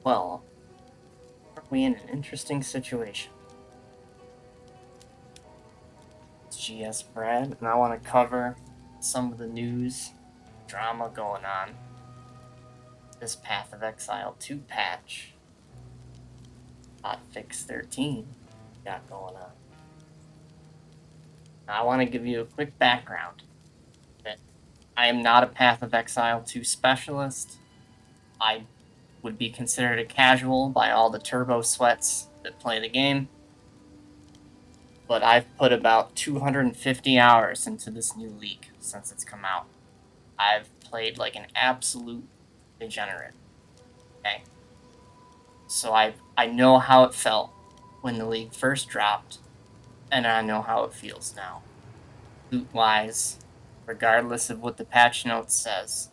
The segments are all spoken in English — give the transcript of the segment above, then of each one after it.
Well, aren't we in an interesting situation? It's GS Brad, and I want to cover some of the news, drama going on. This Path of Exile 2 patch, Hotfix 13, got going on. Now, I want to give you a quick background. That I am not a Path of Exile 2 specialist. I would be considered a casual by all the turbo sweats that play the game. But I've put about 250 hours into this new league since it's come out. I've played like an absolute degenerate. Okay. So I know how it felt when the league first dropped, and I know how it feels now. Loot-wise, regardless of what the patch notes says,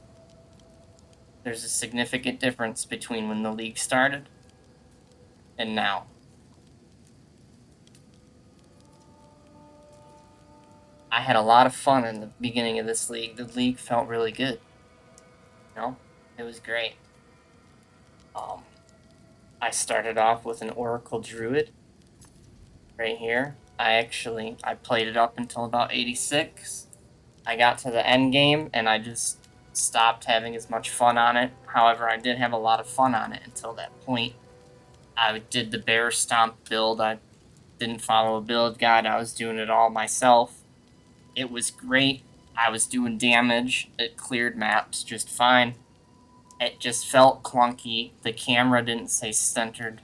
there's a significant difference between when the league started and now. I had a lot of fun in the beginning of this league. The league felt really good. You know, it was great. I started off with an Oracle Druid right here. I played it up until about 86. I got to the end game and I just stopped having as much fun on it. However, I did have a lot of fun on it until that point. I did the bear stomp build. I didn't follow a build guide. I was doing it all myself. It was great. I was doing damage. It cleared maps just fine. It just felt clunky. The camera didn't stay centered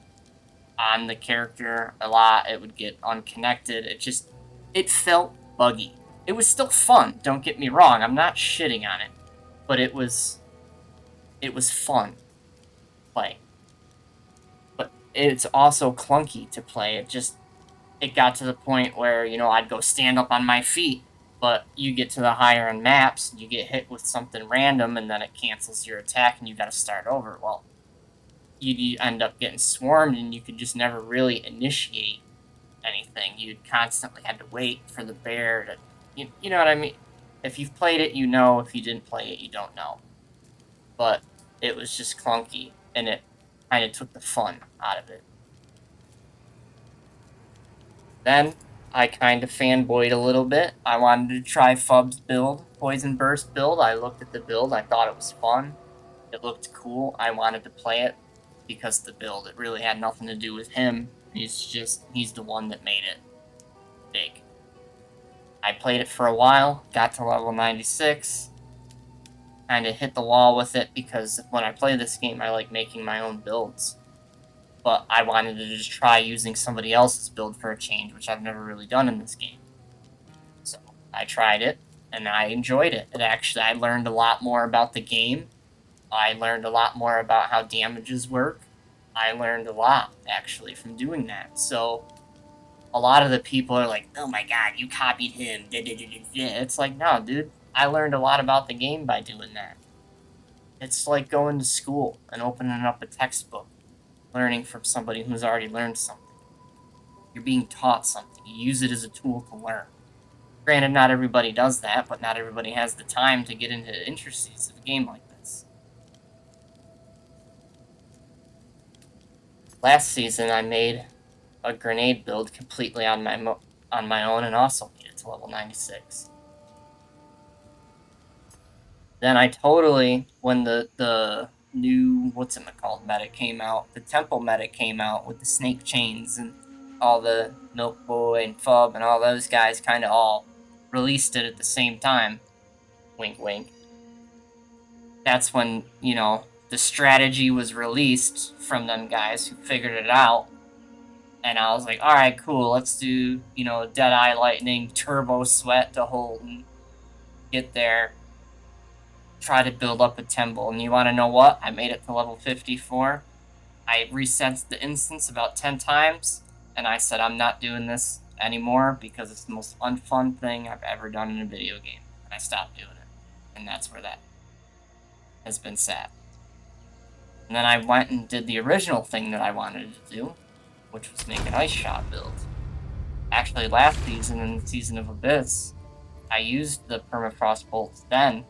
on the character a lot. It would get unconnected. It felt buggy. It was still fun, don't get me wrong. I'm not shitting on it. But it was fun to play. But it's also clunky to play. It got to the point where, I'd go stand up on my feet, but you get to the higher end maps, you get hit with something random, and then it cancels your attack, and you gotta start over. Well, you end up getting swarmed, and you could just never really initiate anything. You'd constantly had to wait for the bear to... You know what I mean? If you've played it, you know. If you didn't play it, you don't know. But it was just clunky, and it kind of took the fun out of it. Then I kind of fanboyed a little bit. I wanted to try Fub's build, Poison Burst build. I looked at the build. I thought it was fun. It looked cool. I wanted to play it because the build. It really had nothing to do with him. He's the one that made it big. I played it for a while, got to level 96, kind of hit the wall with it because when I play this game, I like making my own builds. But I wanted to just try using somebody else's build for a change, which I've never really done in this game. So I tried it, and I enjoyed it. I learned a lot more about the game. I learned a lot more about how damages work. I learned a lot, actually, from doing that. So a lot of the people are like, oh my god, you copied him. It's like, no, dude. I learned a lot about the game by doing that. It's like going to school and opening up a textbook, learning from somebody who's already learned something. You're being taught something. You use it as a tool to learn. Granted, not everybody does that, but not everybody has the time to get into the intricacies of a game like this. Last season, I made a grenade build completely on my own and also made it to level 96. Then I totally, when the new, medic came out, the temple medic came out with the snake chains and all the Milk Boy and Fub and all those guys kind of all released it at the same time. Wink, wink. That's when, the strategy was released from them guys who figured it out. And I was like, all right, cool. Let's do, Deadeye Lightning, Turbo Sweat to hold and get there. Try to build up a temple. And you want to know what? I made it to level 54. I reset the instance about 10 times. And I said, I'm not doing this anymore because it's the most unfun thing I've ever done in a video game. And I stopped doing it. And that's where that has been sat. And then I went and did the original thing that I wanted to do, which was make an ice shot build. Actually, last season, in the Season of Abyss, I used the permafrost bolts then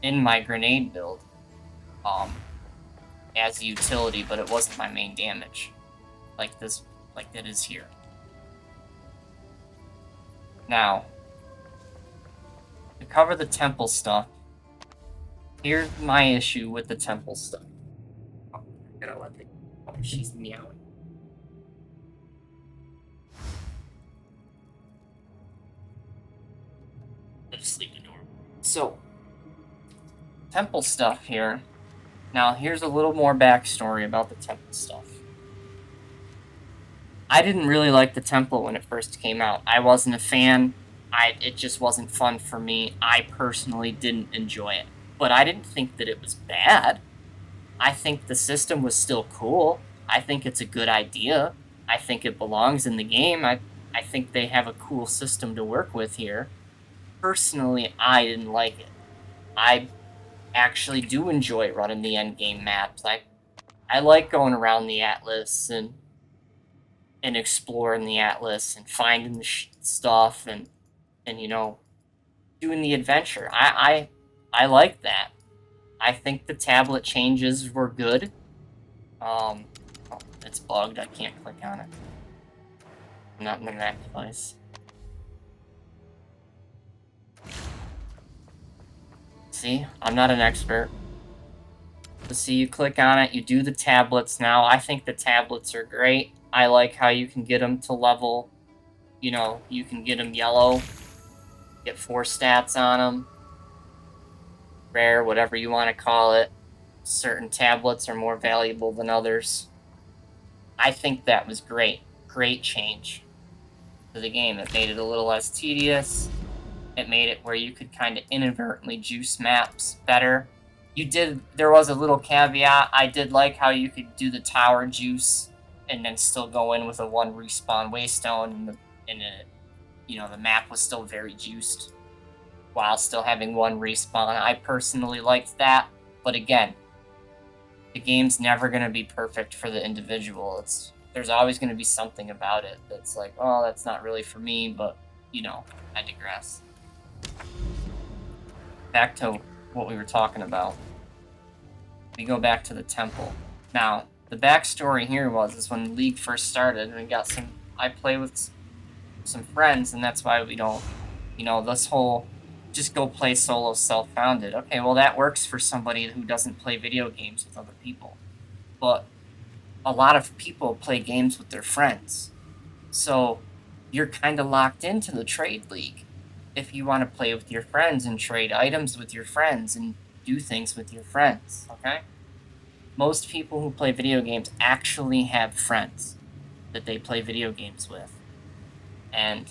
in my grenade build. as a utility, but it wasn't my main damage. Like it is here. Now, to cover the temple stuff, here's my issue with the temple stuff. Oh, I gotta let the... Oh, she's meowing. Just sleep the door. So, temple stuff here. Now, here's a little more backstory about the temple stuff. I didn't really like the temple when it first came out. I wasn't a fan. It just wasn't fun for me. I personally didn't enjoy it. But I didn't think that it was bad. I think the system was still cool. I think it's a good idea. I think it belongs in the game. I think they have a cool system to work with here. Personally, I didn't like it. I actually do enjoy running the endgame maps. I like going around the Atlas and exploring the Atlas and finding the stuff and you know, doing the adventure. I like that. I think the tablet changes were good. Oh, it's bugged. I can't click on it. I'm not in the Mac device. See, I'm not an expert. But see, you click on it, you do the tablets now. I think the tablets are great. I like how you can get them to level, you know, you can get them yellow, get 4 stats on them, rare, whatever you want to call it. Certain tablets are more valuable than others. I think that was great. Great change to the game. It made it a little less tedious. It made it where you could kind of inadvertently juice maps better. There was a little caveat. I did like how you could do the tower juice and then still go in with a 1 respawn waystone, and the map was still very juiced while still having 1 respawn. I personally liked that, but again, the game's never going to be perfect for the individual. There's always going to be something about it that's like, oh, that's not really for me, but, I digress. Back to what we were talking about. We go back to the temple. Now, the backstory here is when the League first started, and I play with some friends, and that's why we don't, this whole just go play solo self-founded. Okay, well, that works for somebody who doesn't play video games with other people. But a lot of people play games with their friends. So you're kind of locked into the trade league if you want to play with your friends and trade items with your friends and do things with your friends, okay? Most people who play video games actually have friends that they play video games with. And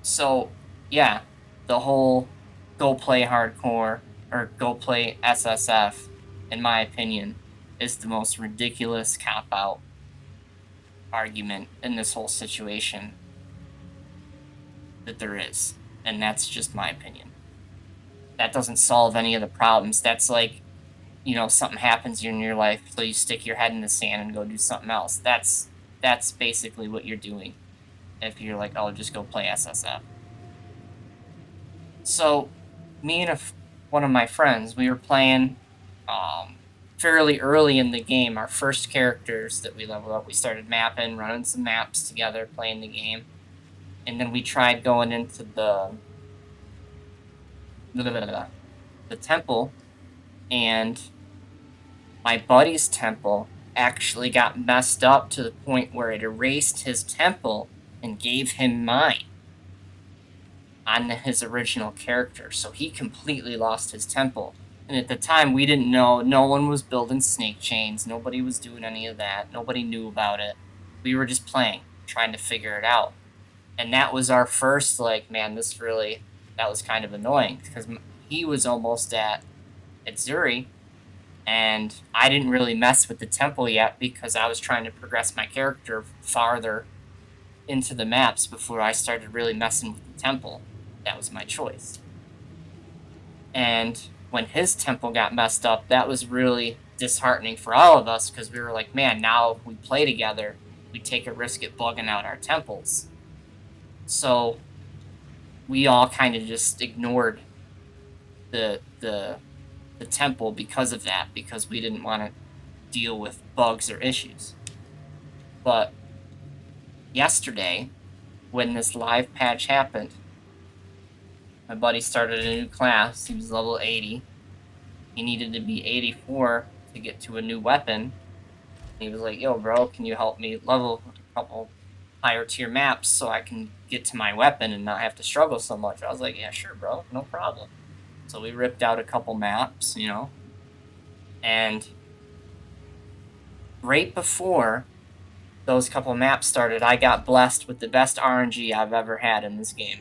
so, yeah, the whole go play hardcore or go play SSF, in my opinion, is the most ridiculous cop-out argument in this whole situation that there is. And that's just my opinion. That doesn't solve any of the problems. That's like, something happens in your life, so you stick your head in the sand and go do something else. That's basically what you're doing if you're like, oh, just go play SSF. So, me and one of my friends, we were playing fairly early in the game. Our first characters that we leveled up, we started mapping, running some maps together, playing the game. And then we tried going into the temple, and my buddy's temple actually got messed up to the point where it erased his temple and gave him mine on his original character. So he completely lost his temple. And at the time, we didn't know. No one was building snake chains. Nobody was doing any of that. Nobody knew about it. We were just playing, trying to figure it out. And that was our first, man, that was kind of annoying, because he was almost at Zuri, and I didn't really mess with the temple yet because I was trying to progress my character farther into the maps before I started really messing with the temple. That was my choice. And when his temple got messed up, that was really disheartening for all of us, because we were like, man, now if we play together, we take a risk at bugging out our temples. So we all kind of just ignored the the temple because of that, because we didn't want to deal with bugs or issues. But yesterday, when this live patch happened, my buddy started a new class. He was level 80. He needed to be 84 to get to a new weapon. He was like, yo, bro, can you help me level a couple higher tier maps so I can get to my weapon and not have to struggle so much? I was like, yeah, sure, bro, no problem. So we ripped out a couple maps, you know, and right before those couple maps started, I got blessed with the best RNG I've ever had in this game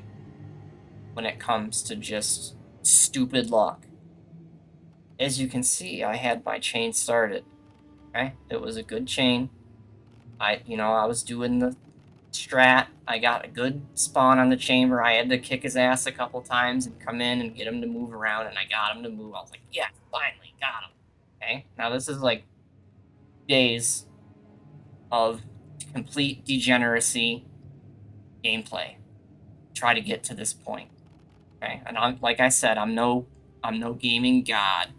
when it comes to just stupid luck. As you can see, I had my chain started. Okay, it was a good chain. I was doing the strat. I got a good spawn on the chamber. I had to kick his ass a couple times and come in and get him to move around, and I got him to move. I was like, yeah, finally got him. Okay, now this is like days of complete degeneracy gameplay. Try to get to this point. Okay, and I'm like I said, I'm no gaming god.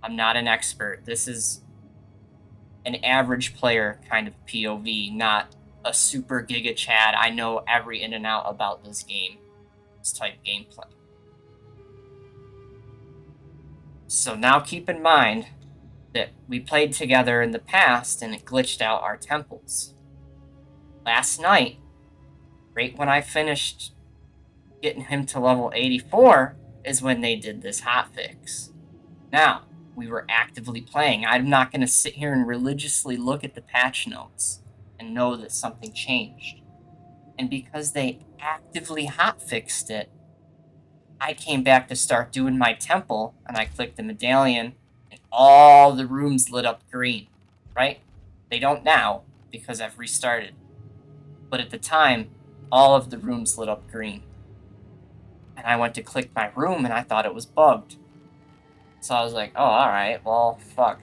I'm not an expert. This is an average player kind of POV, not a super giga chad. I know every in and out about this game, this type gameplay. So now keep in mind that we played together in the past and it glitched out our temples. Last night, right when I finished getting him to level 84, is when they did this hotfix. Now, we were actively playing. I'm not going to sit here and religiously look at the patch notes and know that something changed. And because they actively hotfixed it, I came back to start doing my temple, and I clicked the medallion, and all the rooms lit up green, right? They don't now, because I've restarted. But at the time, all of the rooms lit up green. And I went to click my room, and I thought it was bugged. So I was like, oh, alright, well, fuck.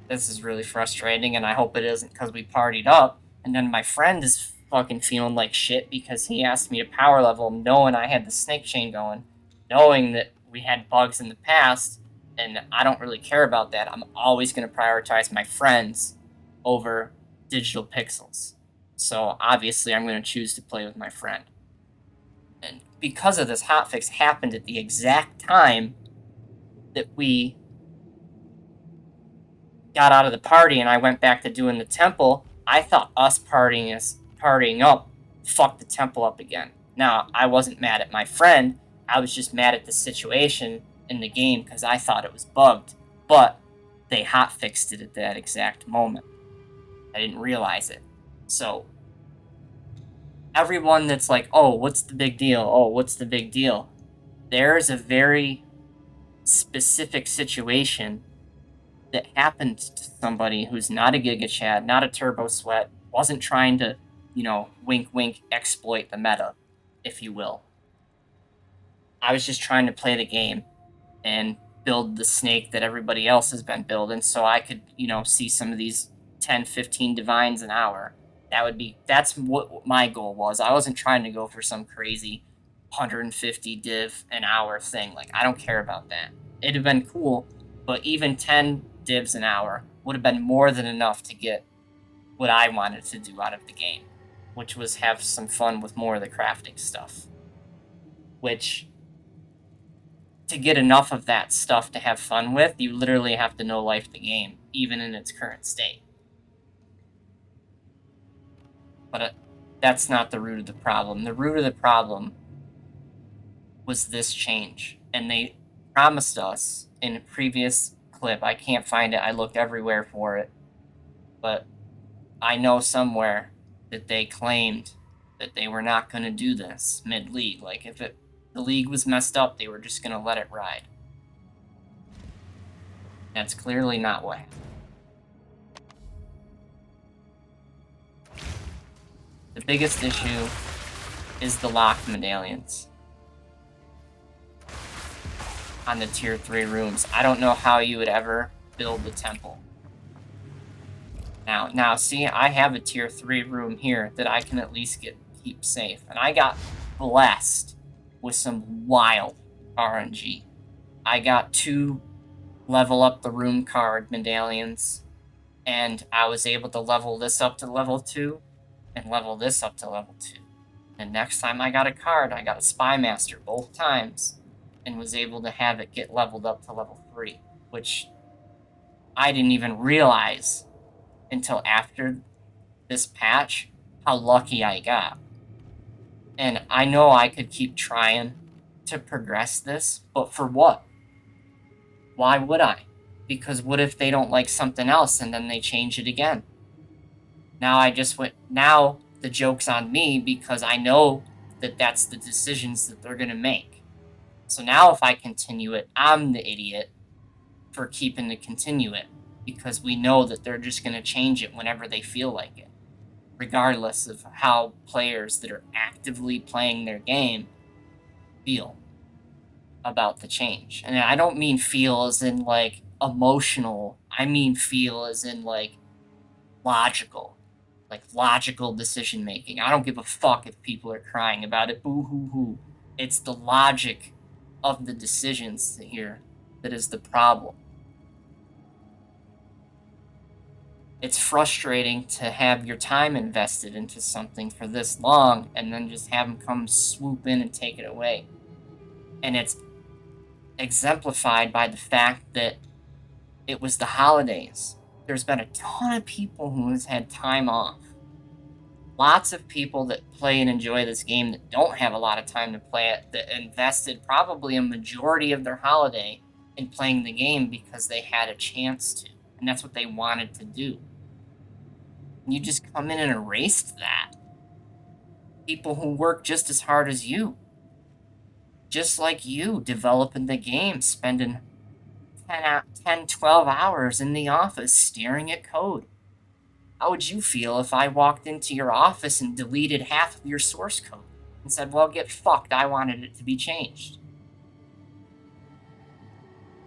This is really frustrating, and I hope it isn't because we partied up. And then my friend is fucking feeling like shit because he asked me to power level him, knowing I had the snake chain going, knowing that we had bugs in the past, and I don't really care about that. I'm always going to prioritize my friends over digital pixels. So obviously I'm going to choose to play with my friend. And because of this hotfix happened at the exact time that we got out of the party and I went back to doing the temple, I thought us partying up fucked the temple up again. Now, I wasn't mad at my friend. I was just mad at the situation in the game because I thought it was bugged. But they hotfixed it at that exact moment. I didn't realize it. So, everyone that's like, oh, what's the big deal? Oh, what's the big deal? There's a very specific situation that happened to somebody who's not a Giga Chad, not a Turbo Sweat, wasn't trying to, wink wink exploit the meta, if you will. I was just trying to play the game and build the snake that everybody else has been building so I could, see some of these 10, 15 divines an hour. That's what my goal was. I wasn't trying to go for some crazy 150 div an hour thing. Like, I don't care about that. It'd have been cool, but even 10 divs an hour would have been more than enough to get what I wanted to do out of the game, which was have some fun with more of the crafting stuff. Which, to get enough of that stuff to have fun with, you literally have to know life the game, even in its current state. But that's not the root of the problem. The root of the problem was this change. And they promised us in a previous clip, I can't find it, I looked everywhere for it, but I know somewhere that they claimed that they were not going to do this mid-league. Like, if the league was messed up, they were just going to let it ride. That's clearly not what happened. The biggest issue is the locked medallions on the tier 3 rooms. I don't know how you would ever build the temple. Now, see, I have a tier 3 room here that I can at least keep safe. And I got blessed with some wild RNG. I got 2 level up the room card medallions, and I was able to level this up to level 2 and level this up to level 2. And next time I got a card, I got a Spy Master both times and was able to have it get leveled up to level 3, which I didn't even realize until after this patch how lucky I got. And I know I could keep trying to progress this, but for what? Why would I? Because what if they don't like something else and then they change it again? Now the joke's on me because I know that that's the decisions that they're going to make. So now if I continue it, I'm the idiot for keeping to continue it because we know that they're just going to change it whenever they feel like it, regardless of how players that are actively playing their game feel about the change. And I don't mean feel as in like emotional, I mean feel as in like logical. Like logical decision making. I don't give a fuck if people are crying about it. Boo hoo hoo. It's the logic of the decisions here that is the problem. It's frustrating to have your time invested into something for this long and then just have them come swoop in and take it away. And it's exemplified by the fact that it was the holidays. There's been a ton of people who has had time off. Lots of people that play and enjoy this game that don't have a lot of time to play it, that invested probably a majority of their holiday in playing the game because they had a chance to, and that's what they wanted to do. And you just come in and erased that. People who work just as hard as you, just like you, developing the game, spending 10, 12 hours in the office staring at code. How would you feel if I walked into your office and deleted half of your source code and said, well, get fucked, I wanted it to be changed?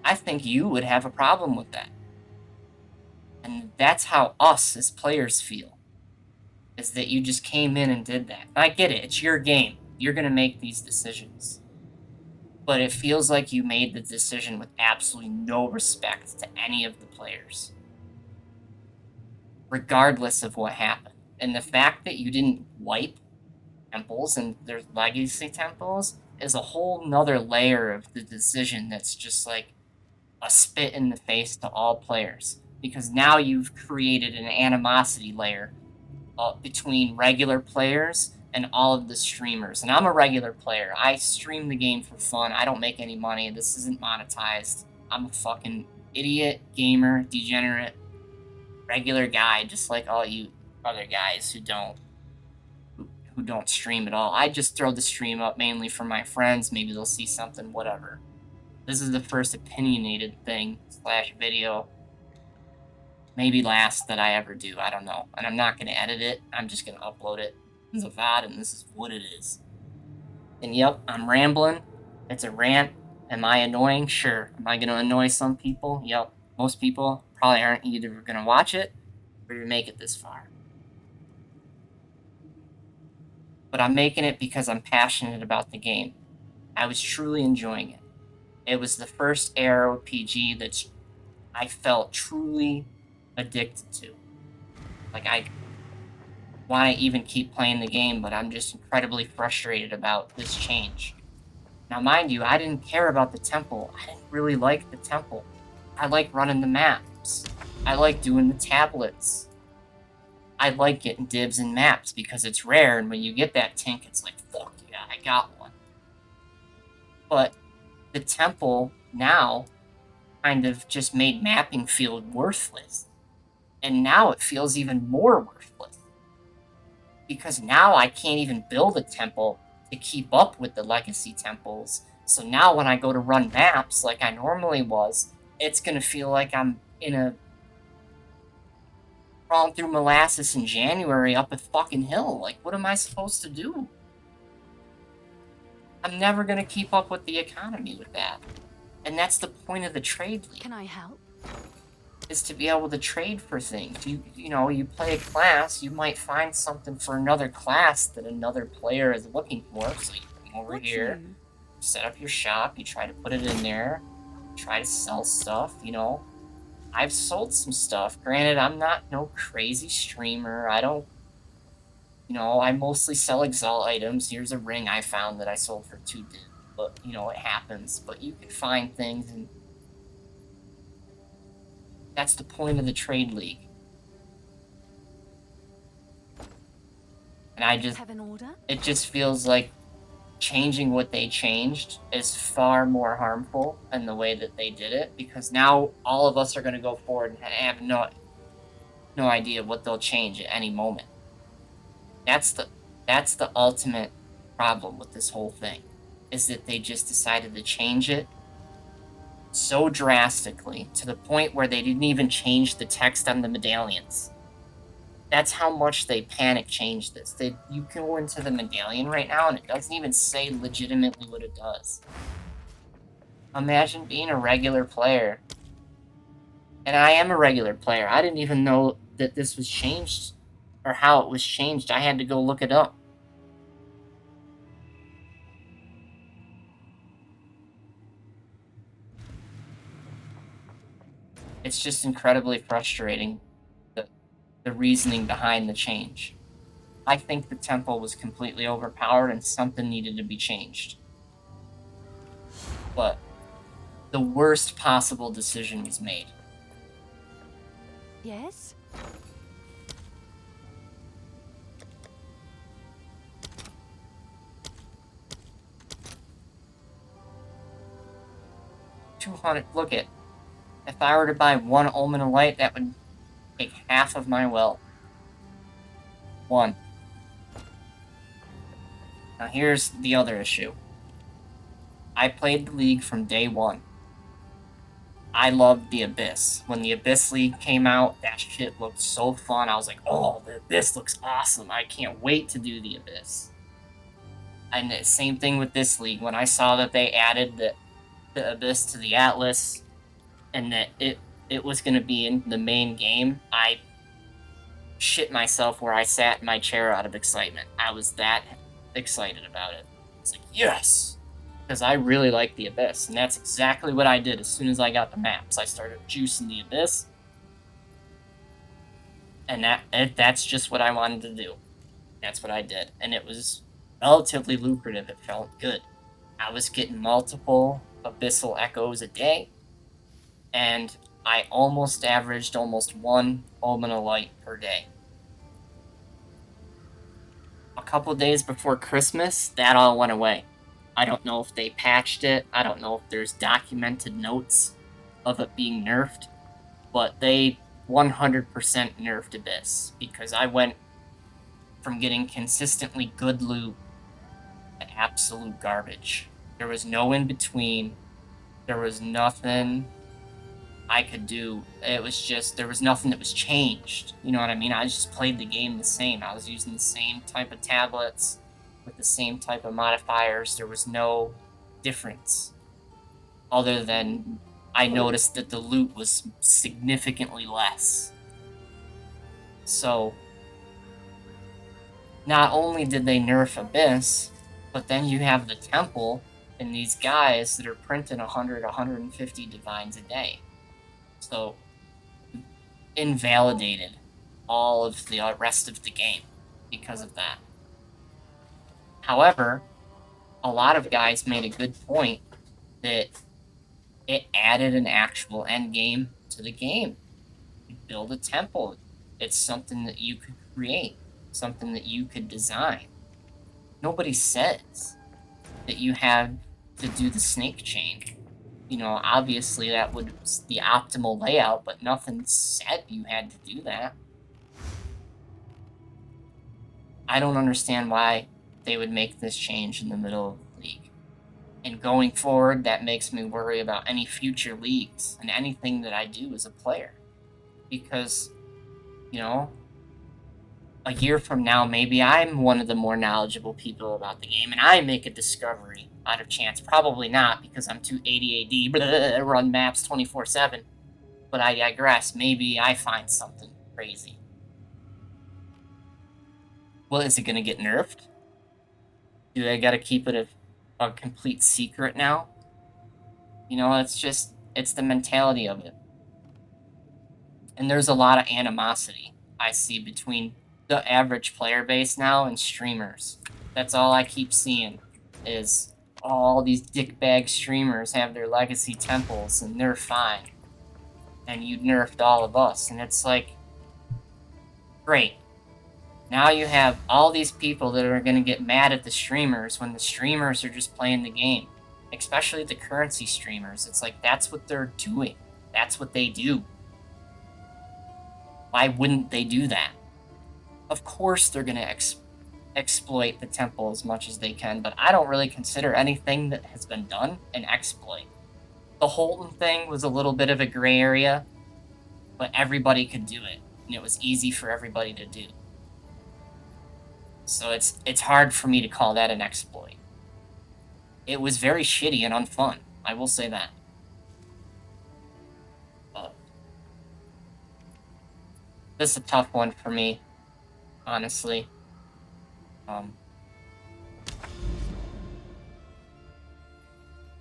I think you would have a problem with that. And that's how us as players feel, is that you just came in and did that. And I get it, it's your game. You're going to make these decisions. But it feels like you made the decision with absolutely no respect to any of the players, regardless of what happened. And the fact that you didn't wipe temples and their legacy temples is a whole nother layer of the decision that's just like a spit in the face to all players, because now you've created an animosity layer between regular players and all of the streamers. And I'm a regular player. I stream the game for fun. I don't make any money. This isn't monetized. I'm a fucking idiot, gamer, degenerate, regular guy, just like all you other guys who don't stream at all. I just throw the stream up mainly for my friends. Maybe they'll see something, whatever. This is the first opinionated thing / video, maybe last, that I ever do. I don't know. And I'm not going to edit it. I'm just going to upload it as a VOD, and this is what it is. And yep, I'm rambling. It's a rant. Am I annoying? Sure. Am I going to annoy some people? Yep. Most people probably aren't either going to watch it or make it this far. But I'm making it because I'm passionate about the game. I was truly enjoying it. It was the first ARPG that I felt truly addicted to. Like, I want to even keep playing the game, but I'm just incredibly frustrated about this change. Now, mind you, I didn't care about the temple. I didn't really like the temple. I like running the maps. I like doing the tablets. I like getting dibs in maps because it's rare, and when you get that tink, it's like, fuck yeah, I got one. But the temple now kind of just made mapping feel worthless. And now it feels even more worthless. Because now I can't even build a temple to keep up with the legacy temples. So now when I go to run maps like I normally was, it's going to feel like I'm crawling through molasses in January up a fucking hill. Like, what am I supposed to do? I'm never going to keep up with the economy with that. And that's the point of the trade league. Can I help? Is to be able to trade for things. You know, you play a class, you might find something for another class that another player is looking for. So you come over here, set up your shop, you try to put it in there, try to sell stuff, you know. I've sold some stuff. Granted, I'm not no crazy streamer. I don't, you know, I mostly sell Exalt items. Here's a ring I found that I sold for 2 div. But, you know, it happens. But you can find things, and that's the point of the trade league. And I just, Have an order? it just feels like changing what they changed is far more harmful than the way that they did it, because now all of us are going to go forward and have no idea what they'll change at any moment. That's the ultimate problem with this whole thing, is that they just decided to change it so drastically to the point where they didn't even change the text on the medallions. That's how much they panic changed this. You can go into the medallion right now and it doesn't even say legitimately what it does. Imagine being a regular player. And I am a regular player. I didn't even know that this was changed or how it was changed. I had to go look it up. It's just incredibly frustrating, the reasoning behind the change. I think the temple was completely overpowered and something needed to be changed. But the worst possible decision was made. Yes? $200. Look it. If I were to buy 1 Omen of Light, that would take half of my wealth. 1. Now here's the other issue. I played the league from day 1. I loved the Abyss. When the Abyss League came out, that shit looked so fun. I was like, oh, the Abyss looks awesome. I can't wait to do the Abyss. And the same thing with this league. When I saw that they added the Abyss to the Atlas and that it was going to be in the main game, I shit myself where I sat in my chair out of excitement. I was that excited about it. It's like, yes! Because I really like the Abyss, and that's exactly what I did as soon as I got the maps. I started juicing the Abyss, and that's just what I wanted to do. That's what I did, and it was relatively lucrative. It felt good. I was getting multiple Abyssal Echoes a day, and I almost averaged almost 1 Omen of Light per day. A couple days before Christmas, that all went away. I don't know if they patched it. I don't know if there's documented notes of it being nerfed, but they 100% nerfed Abyss, because I went from getting consistently good loot to absolute garbage. There was no in between. There was nothing I could do. It was just, there was nothing that was changed. You know what I mean? I just played the game the same. I was using the same type of tablets with the same type of modifiers. There was no difference, other than I noticed that the loot was significantly less. So, not only did they nerf Abyss, but then you have the Temple and these guys that are printing 100, 150 divines a day. So, invalidated all of the rest of the game because of that. However, a lot of guys made a good point that it added an actual end game to the game. You build a temple. It's something that you could create, something that you could design. Nobody says that you had to do the snake chain. You know, obviously that was the optimal layout, but nothing said you had to do that. I don't understand why they would make this change in the middle of the league. And going forward, that makes me worry about any future leagues and anything that I do as a player. Because, you know, a year from now, maybe I'm one of the more knowledgeable people about the game and I make a discovery out of chance. Probably not, because I'm too ADD, run maps 24/7. But I digress. Maybe I find something crazy. Well, is it going to get nerfed? Do I got to keep it a complete secret now? You know, it's just, It's the mentality of it. And there's a lot of animosity I see between the average player base now and streamers. That's all I keep seeing is all these dickbag streamers have their legacy temples and they're fine. And you nerfed all of us. And it's like, great. Now you have all these people that are going to get mad at the streamers when the streamers are just playing the game. Especially the currency streamers. It's like, that's what they're doing. That's what they do. Why wouldn't they do that? Of course they're going to exploit the temple as much as they can, but I don't really consider anything that has been done an exploit. The Holton thing was a little bit of a gray area, but everybody could do it, and it was easy for everybody to do. So it's hard for me to call that an exploit. It was very shitty and unfun, I will say that. But this is a tough one for me, honestly.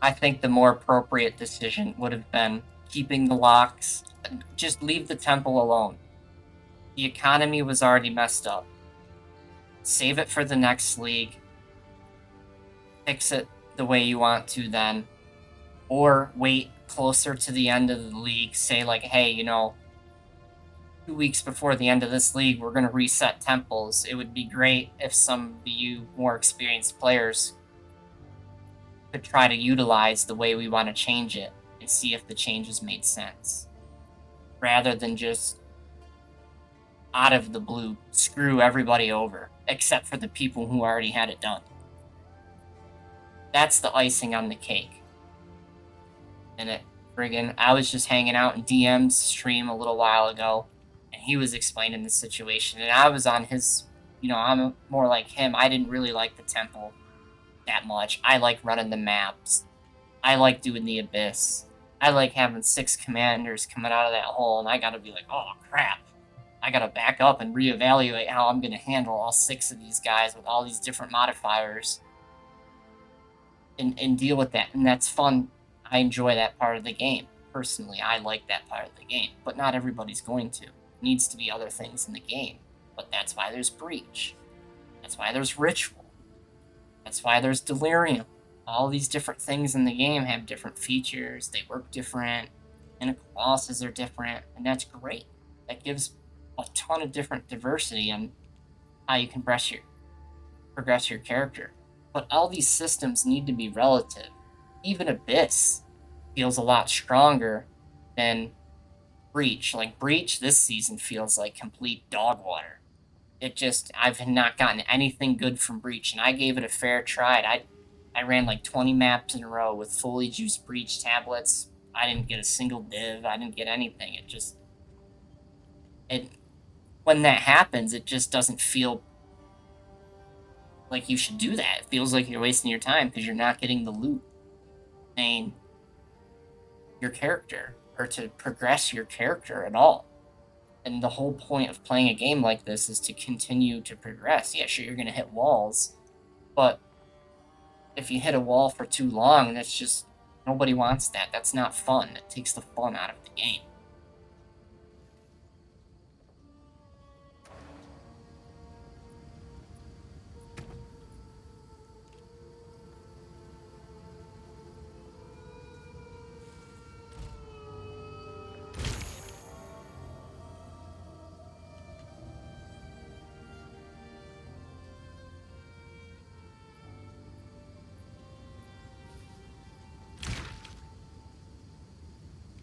I think the more appropriate decision would have been keeping the locks. Just leave the temple alone. The economy was already messed up. Save it for the next league. Fix it the way you want to then. Or wait closer to the end of the league. Say like, hey, 2 weeks before the end of this league, we're going to reset temples. It would be great if some of you more experienced players could try to utilize the way we want to change it and see if the changes made sense. Rather than just out of the blue screw everybody over, except for the people who already had it done. That's the icing on the cake. And I was just hanging out in DM's stream a little while ago, and he was explaining the situation, and I was on his, I'm more like him. I didn't really like the temple that much. I like running the maps. I like doing the abyss. I like having 6 commanders coming out of that hole, and I gotta be like, oh crap. I gotta back up and reevaluate how I'm gonna handle all 6 of these guys with all these different modifiers and deal with that. And that's fun. I enjoy that part of the game. Personally, I like that part of the game, but not everybody's going to. It needs to be other things in the game, but that's why there's Breach. That's why there's Ritual. That's why there's Delirium. All these different things in the game have different features. They work different, and bosses are different, and that's great. That gives a ton of different diversity on how you can progress your character. But all these systems need to be relative. Even Abyss feels a lot stronger than Breach. Like, Breach this season feels like complete dog water. I've not gotten anything good from Breach, and I gave it a fair try. I ran like 20 maps in a row with fully juiced Breach tablets. I didn't get a single div. I didn't get anything. When that happens, it just doesn't feel like you should do that. It feels like you're wasting your time because you're not getting the loot in your character or to progress your character at all. And the whole point of playing a game like this is to continue to progress. Yeah, sure, you're going to hit walls, but if you hit a wall for too long, that's just, nobody wants that. That's not fun. It takes the fun out of the game.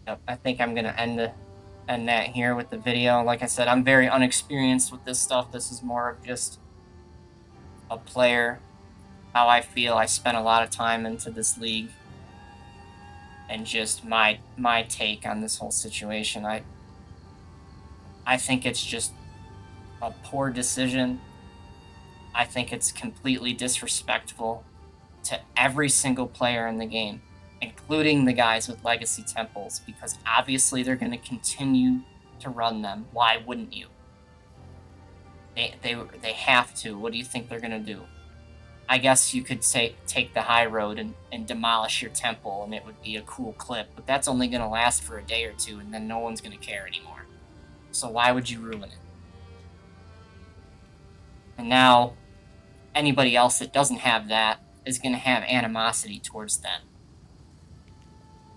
Yep, I think I'm going to end that here with the video. Like I said, I'm very unexperienced with this stuff. This is more of just a player, how I feel. I spent a lot of time into this league, and just my take on this whole situation. I think it's just a poor decision. I think it's completely disrespectful to every single player in the game, including the guys with legacy temples, because obviously they're going to continue to run them. Why wouldn't you? They have to. What do you think they're going to do? I guess you could say take the high road and demolish your temple, and it would be a cool clip, but that's only going to last for a day or two, and then no one's going to care anymore. So why would you ruin it? And now anybody else that doesn't have that is going to have animosity towards them,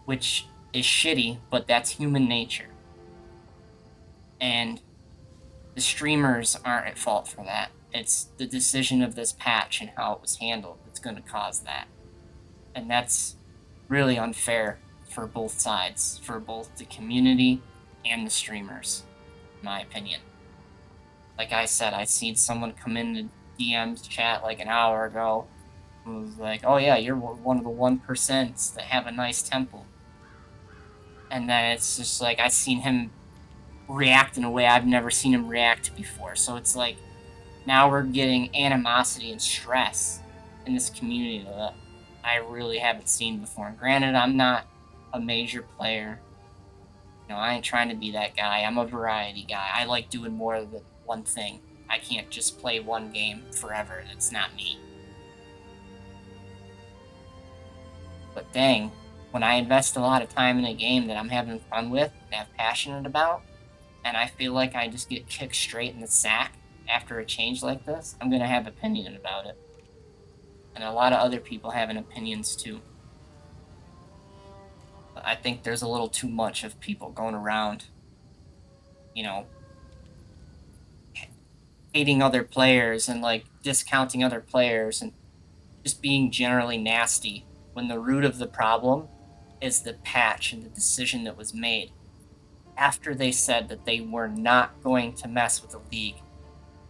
which is shitty, but that's human nature. And the streamers aren't at fault for that. It's the decision of this patch and how it was handled that's going to cause that. And that's really unfair for both sides, for both the community and the streamers, in my opinion. Like I said, I seen someone come in the DMs chat like an hour ago who was like, oh yeah, you're one of the 1% that have a nice temple. And then it's just like, I seen him react in a way I've never seen him react before. So it's like, now we're getting animosity and stress in this community that I really haven't seen before. And granted, I'm not a major player. You know, I ain't trying to be that guy. I'm a variety guy. I like doing more than one thing. I can't just play one game forever. That's not me. But dang, when I invest a lot of time in a game that I'm having fun with, that I'm passionate about, and I feel like I just get kicked straight in the sack after a change like this, I'm going to have opinion about it. And a lot of other people having opinions too. But I think there's a little too much of people going around, you know, hating other players and like discounting other players and just being generally nasty when the root of the problem is the patch and the decision that was made after they said that they were not going to mess with the league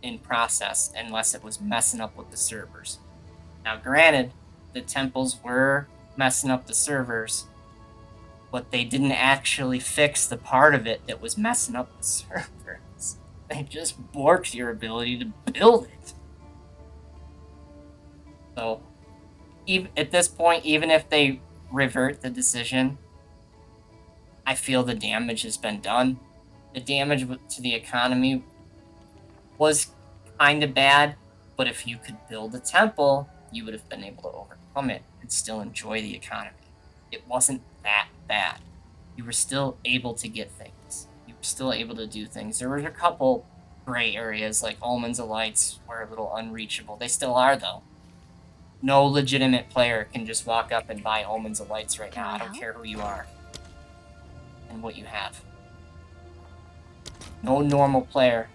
in process unless it was messing up with the servers. Now, granted, the temples were messing up the servers, but they didn't actually fix the part of it that was messing up the servers. They just borked your ability to build it. So, even at this point, even if they revert the decision, I feel the damage has been done. The damage to the economy was kind of bad, but if you could build a temple, you would have been able to overcome it and still enjoy the economy. It wasn't that bad. You were still able to get things. You were still able to do things. There were a couple gray areas, like Omens of Lights were a little unreachable. They still are, though. No legitimate player can just walk up and buy Omens of Lights right now. I don't care who you are and what you have. No normal player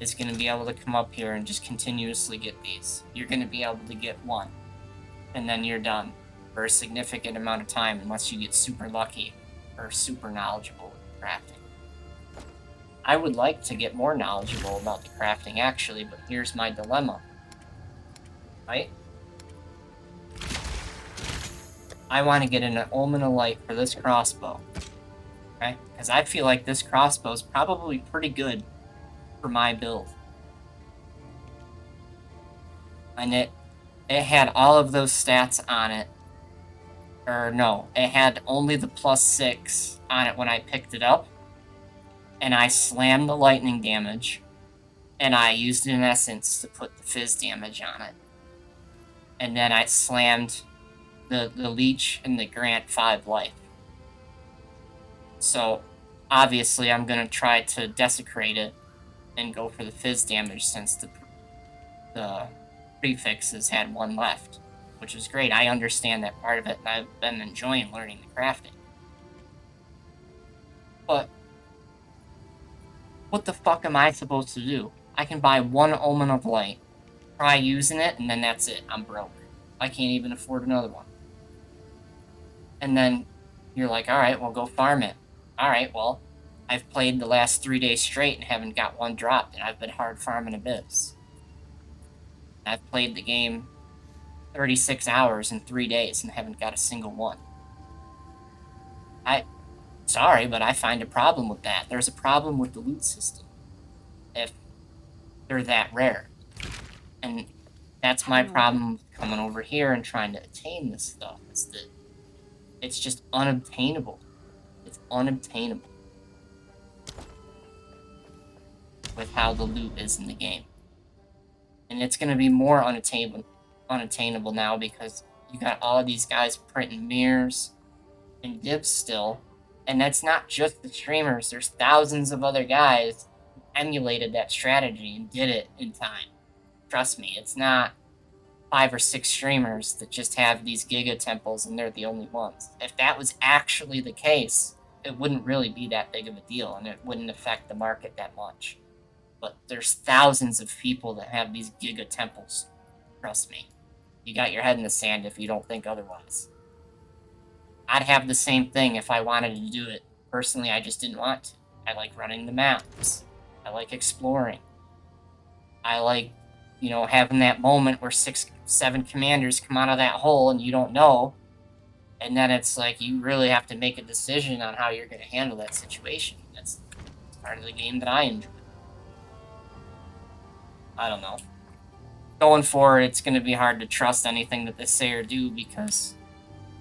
is going to be able to come up here and just continuously get these. You're going to be able to get one, and then you're done for a significant amount of time unless you get super lucky or super knowledgeable with crafting. I would like to get more knowledgeable about the crafting, actually, but here's my dilemma. Right? I want to get an Omen of Light for this crossbow. Okay? Because I feel like this crossbow is probably pretty good for my build. And it had all of those stats on it. Or no, it had only the +6 on it when I picked it up. And I slammed the lightning damage. And I used an essence to put the fizz damage on it. And then I slammed the leech and the grant 5 life. So obviously I'm going to try to desecrate it and go for the fizz damage since the prefixes had 1 left, which was great. I understand that part of it, and I've been enjoying learning the crafting. But what the fuck am I supposed to do? I can buy 1 Omen of Light, try using it, and then that's it. I'm broke. I can't even afford another one. And then you're like, alright, well, go farm it. Alright, well, I've played the last 3 days straight and haven't got 1 dropped, and I've been hard farming Abyss. I've played the game 36 hours in 3 days and haven't got a single one. Sorry, but I find a problem with that. There's a problem with the loot system if they're that rare. And that's my problem coming over here and trying to attain this stuff. Is that it's just unobtainable. It's unobtainable with how the loot is in the game. And it's going to be more unattainable unattainable now because you got all of these guys printing mirrors and divs still. And that's not just the streamers. There's thousands of other guys who emulated that strategy and did it in time. Trust me, it's not 5 or 6 streamers that just have these giga temples and they're the only ones. If that was actually the case, it wouldn't really be that big of a deal and it wouldn't affect the market that much. But there's thousands of people that have these giga temples. Trust me. You got your head in the sand if you don't think otherwise. I'd have the same thing if I wanted to do it. Personally, I just didn't want to. I like running the maps. I like exploring. I like, having that moment where 6, 7 commanders come out of that hole and you don't know. And then it's like you really have to make a decision on how you're going to handle that situation. That's part of the game that I enjoy. I don't know. Going forward, it's going to be hard to trust anything that they say or do because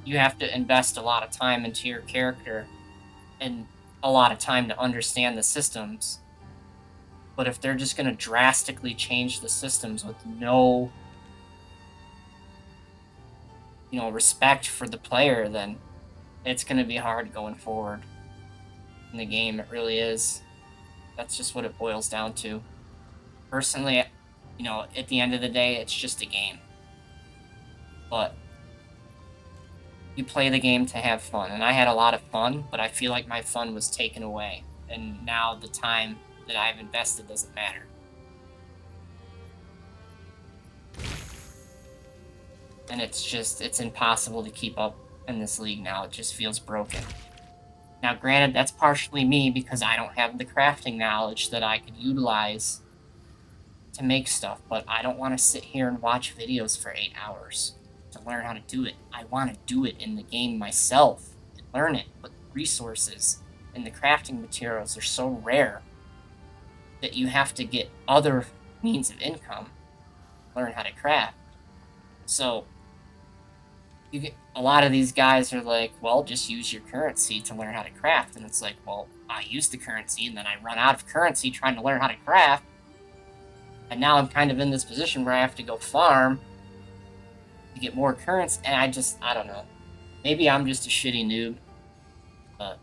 you have to invest a lot of time into your character and a lot of time to understand the systems. But if they're just going to drastically change the systems with no, respect for the player, then it's going to be hard going forward in the game. It really is. That's just what it boils down to. Personally, at the end of the day, it's just a game. But you play the game to have fun. And I had a lot of fun, but I feel like my fun was taken away. And now the time that I've invested doesn't matter. And it's impossible to keep up in this league now. It just feels broken. Now, granted, that's partially me because I don't have the crafting knowledge that I could utilize to make stuff, but I don't want to sit here and watch videos for 8 hours to learn how to do it. I want to do it in the game myself and learn it, but the resources and the crafting materials are so rare that you have to get other means of income to learn how to craft. So a lot of these guys are like, well, just use your currency to learn how to craft. And it's like, well, I use the currency and then I run out of currency trying to learn how to craft. And now I'm kind of in this position where I have to go farm to get more currency. And I don't know. Maybe I'm just a shitty noob. But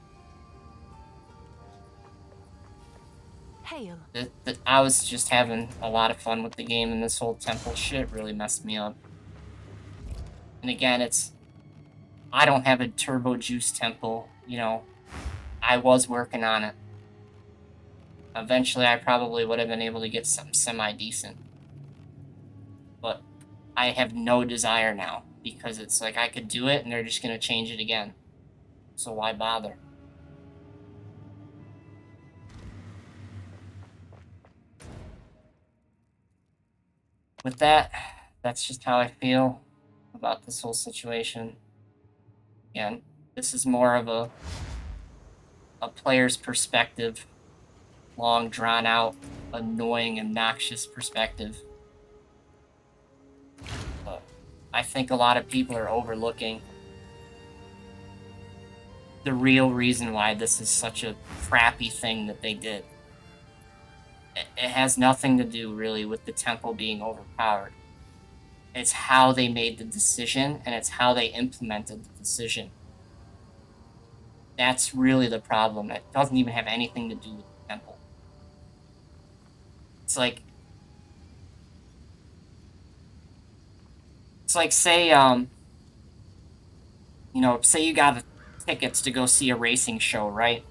Hail. I was just having a lot of fun with the game, and this whole temple shit really messed me up. And again, I don't have a turbo juice temple, I was working on it. Eventually, I probably would have been able to get something semi-decent. But I have no desire now, because it's like I could do it, and they're just going to change it again. So why bother? With that, that's just how I feel about this whole situation. Again, this is more of a player's perspective, long, drawn out, annoying, obnoxious perspective. But I think a lot of people are overlooking the real reason why this is such a crappy thing that they did. It has nothing to do really with the temple being overpowered. It's how they made the decision, and it's how they implemented the decision. That's really the problem. It doesn't even have anything to do with the temple. It's like say, say you got tickets to go see a racing show, right?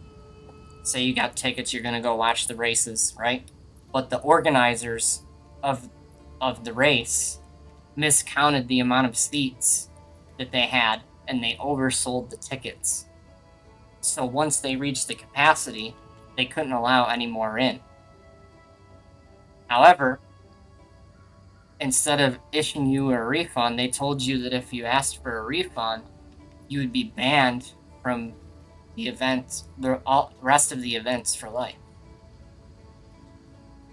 Say you got tickets, you're gonna go watch the races, right? But the organizers of the race miscounted the amount of seats that they had, and they oversold the tickets. So once they reached the capacity, they couldn't allow any more in. However, instead of issuing you a refund, they told you that if you asked for a refund, you would be banned from the event, the rest of the events for life.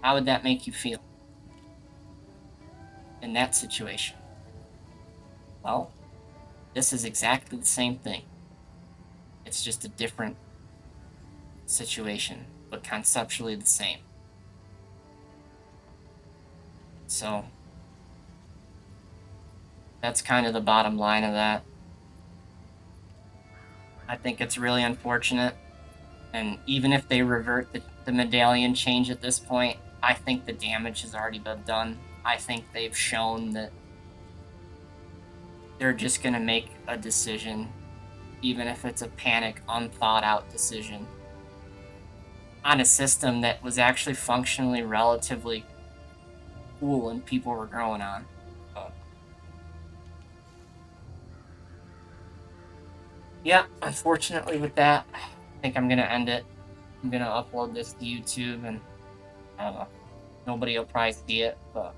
How would that make you feel in that situation? Well, this is exactly the same thing. It's just a different situation, but conceptually the same. So, That's kind of the bottom line of that. I think it's really unfortunate. And even if they revert the medallion change at this point, I think the damage has already been done. I think they've shown that they're just going to make a decision, even if it's a panic, unthought out decision, on a system that was actually functionally relatively cool and people were growing on. But yeah, unfortunately, with that, I think I'm going to end it. I'm going to upload this to YouTube, and I don't know. Nobody will probably see it, but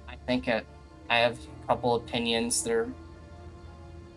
I think I have a couple opinions. They're